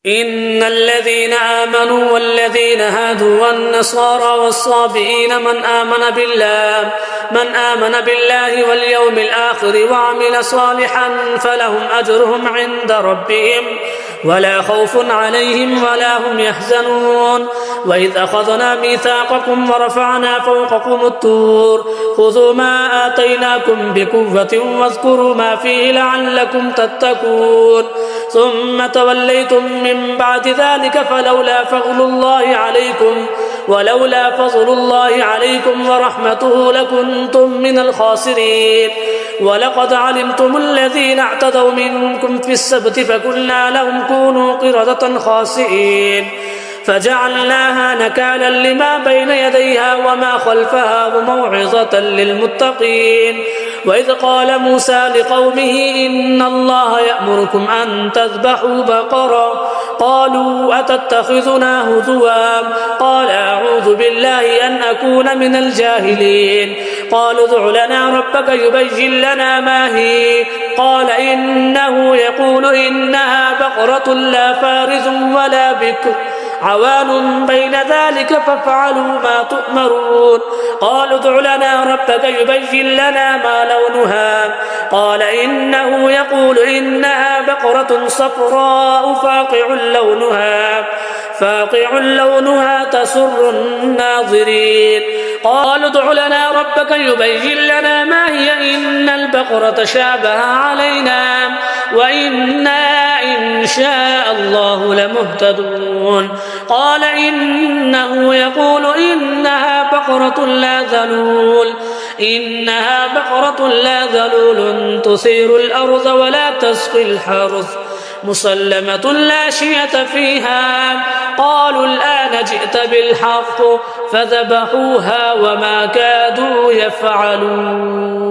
إن الذين آمنوا والذين هادوا والنصارى والصابئين من آمن بالله واليوم الآخر وعمل صالحا فلهم أجرهم عند ربهم ولا خوف عليهم ولا هم يحزنون. وإذ أخذنا ميثاقكم ورفعنا فوقكم الطور خذوا ما آتيناكم بقوة واذكروا ما فيه لعلكم تتقون ثم توليتم من بعد ذلك فلولا فضل الله عليكم ورحمته لكنتم من الخاسرين. ولقد علمتم الذين اعتدوا منكم في السبت فقلنا لهم كونوا قردة خاسئين فجعلناها نكالا لما بين يديها وما خلفها وموعظة للمتقين. وإذ قال موسى لقومه إن الله يأمركم أن تذبحوا بقرة قالوا أتتخذنا هزوا قال أعوذ بالله أن أكون من الجاهلين. قالوا ادع لنا ربك يبين لنا ما هي قال إنه يقول إنها بقرة لا فارض ولا بكر عوان بين ذلك فافعلوا ما تؤمرون. قالوا ادع لنا ربك يبين لنا ما لونها قال إنه يقول إنها بقرة صفراء فاقع لونها تسر الناظرين. قالوا ادع لنا ربك يبين لنا ما هي إن البقرة شابه علينا وإنا إن شاء الله لمهتدون. قال إنه يقول إنها بقرة لا ذلول تثير الأرض ولا تسقي الحرث مسلمة لا شية فيها. قالوا الآن جئت بالحق فذبحوها وما كادوا يفعلون.